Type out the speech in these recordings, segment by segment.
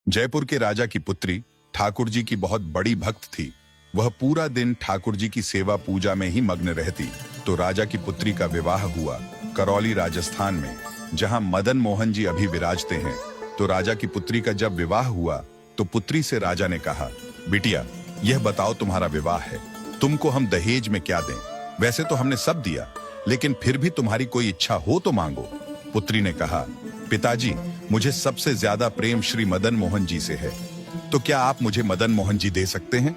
जयपुर के राजा की पुत्री ठाकुर जी की बहुत बड़ी भक्त थी। वह पूरा दिन ठाकुर जी की सेवा पूजा में ही मग्न रहती। तो राजा की पुत्री का विवाह हुआ करौली राजस्थान में, जहां मदन मोहन जी अभी विराजते हैं। तो राजा की पुत्री का जब विवाह हुआ तो पुत्री से राजा ने कहा, बिटिया यह बताओ तुम्हारा विवाह है, तुमको हम दहेज में क्या दें? वैसे तो हमने सब दिया, लेकिन फिर भी तुम्हारी कोई इच्छा हो तो मांगो। पुत्री ने कहा, पिताजी मुझे सबसे ज्यादा प्रेम श्री मदन मोहन जी से है, तो क्या आप मुझे मदन मोहन जी दे सकते हैं?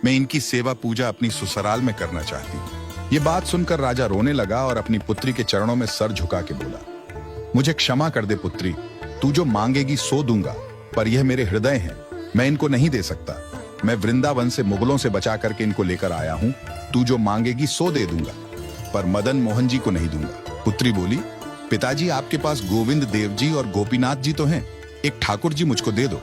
मैं इनकी सेवा पूजा अपनी ससुराल में करना चाहती हूँ। ये बात सुनकर राजा रोने लगा और अपनी पुत्री के चरणों में सर झुका के बोला, मुझे क्षमा कर दे पुत्री, तू जो मांगेगी सो दूंगा, पर यह मेरे हृदय हैं, मैं इनको नहीं दे सकता। मैं वृंदावन से मुगलों से बचा करके इनको लेकर आया हूँ, तू जो मांगेगी सो दे दूंगा, पर मदन मोहन जी को नहीं दूंगा। पुत्री बोली, पिताजी आपके पास गोविंद देव जी और गोपीनाथ जी तो हैं, एक ठाकुर जी मुझको दे दो।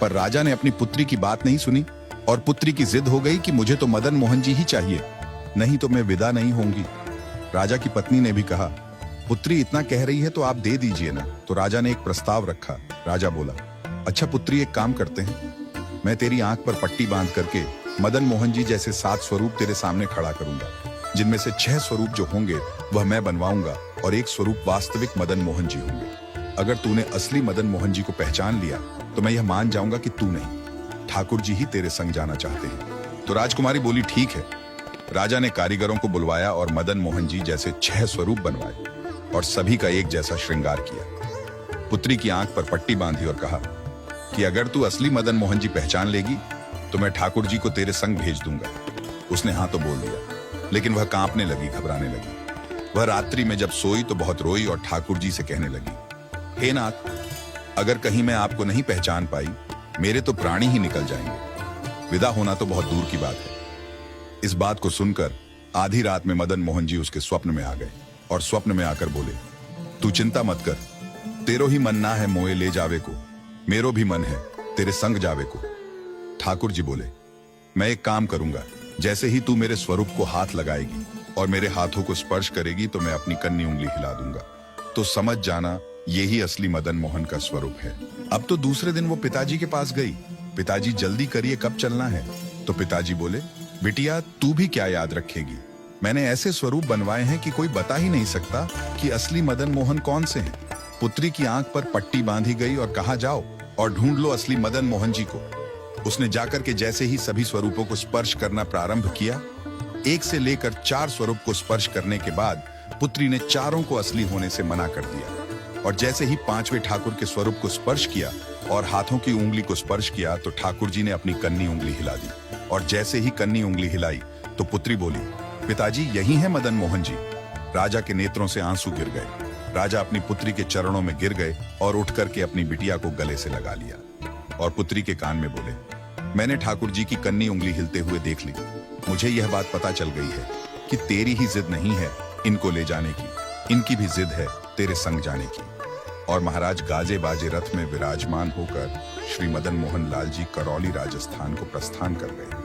पर राजा ने अपनी पुत्री की बात नहीं सुनी और पुत्री की जिद हो गई कि मुझे तो मदन मोहन जी ही चाहिए, नहीं तो मैं विदा नहीं होंगी। राजा की पत्नी ने भी कहा, पुत्री इतना कह रही है तो आप दे दीजिए ना। तो राजा ने एक प्रस्ताव रखा। राजा बोला, अच्छा पुत्री एक काम करते हैं, मैं तेरी आंख पर पट्टी बांध करके मदन मोहन जी जैसे 7 स्वरूप तेरे सामने खड़ा करूंगा, जिनमें से 6 स्वरूप जो होंगे वह मैं बनवाऊंगा और 1 स्वरूप वास्तविक मदन मोहन जी होंगे। अगर तूने असली मदन मोहन जी को पहचान लिया तो मैं यह मान जाऊंगा कि तू नहीं, ठाकुर जी ही तेरे संग जाना चाहते हैं। तो राजकुमारी बोली, ठीक है। राजा ने कारीगरों को बुलवाया और मदन मोहन जी जैसे 6 स्वरूप बनवाए और सभी का एक जैसा श्रृंगार किया। पुत्री की आंख पर पट्टी बांधी और कहा कि अगर तू असली मदन मोहन जी पहचान लेगी तो मैं ठाकुर जी को तेरे संग भेज दूंगा। उसने हाँ तो बोल दिया, लेकिन वह कांपने लगी, घबराने लगी। वह रात्रि में जब सोई तो बहुत रोई और ठाकुर जी से कहने लगी, हे नाथ, अगर कहीं मैं आपको नहीं पहचान पाई, मेरे तो प्राणी ही निकल जाएंगे। विदा होना तो बहुत दूर की बात है। इस बात को सुनकर आधी रात में मदन मोहन जी उसके स्वप्न में आ गए और स्वप्न में आकर बोले, तू चिंता मत कर, तेरो ही मन ना है मोए ले जावे को, मेरो भी मन है तेरे संग जावे को। ठाकुर जी बोले, मैं एक काम करूंगा, जैसे ही तू मेरे स्वरूप को हाथ लगाएगी और मेरे हाथों को स्पर्श करेगी तो मैं अपनी कन्नी उंगली हिला दूंगा, तो समझ जाना यही असली मदन मोहन का स्वरूप है। अब तो दूसरे दिन वो पिताजी के पास गई। पिताजी जल्दी करिए, कब चलना है? तो पिताजी बोले, बिटिया तू भी क्या याद रखेगी, मैंने ऐसे स्वरूप बनवाए हैं कि कोई बता ही नहीं सकता कि असली मदन मोहन कौन से हैं। पुत्री की आंख पर पट्टी बांधी गई और कहा, जाओ और ढूंढ लो असली मदन मोहन जी को। उसने जाकर के जैसे ही सभी स्वरूपों को स्पर्श करना प्रारंभ किया, 1 से लेकर 4 स्वरूप को स्पर्श करने के बाद पुत्री ने चारों को असली होने से मना कर दिया। और जैसे ही 5वें ठाकुर के स्वरूप को स्पर्श किया और हाथों की उंगली को स्पर्श किया तो ठाकुर जी ने अपनी कन्नी उंगली हिला दी। और जैसे ही कन्नी उंगली हिलाई तो पुत्री बोली, पिताजी यही है मदन मोहन जी। राजा के नेत्रों से आंसू गिर गए। राजा अपनी पुत्री के चरणों में गिर गए और उठ करके अपनी बिटिया को गले से लगा लिया और पुत्री के कान में बोले, मैंने ठाकुर जी की कन्नी उंगली हिलते हुए देख ली। मुझे यह बात पता चल गई है कि तेरी ही जिद नहीं है इनको ले जाने की, इनकी भी जिद है तेरे संग जाने की। और महाराज गाजे बाजे रथ में विराजमान होकर श्री मदन मोहन लाल जी करौली राजस्थान को प्रस्थान कर गए।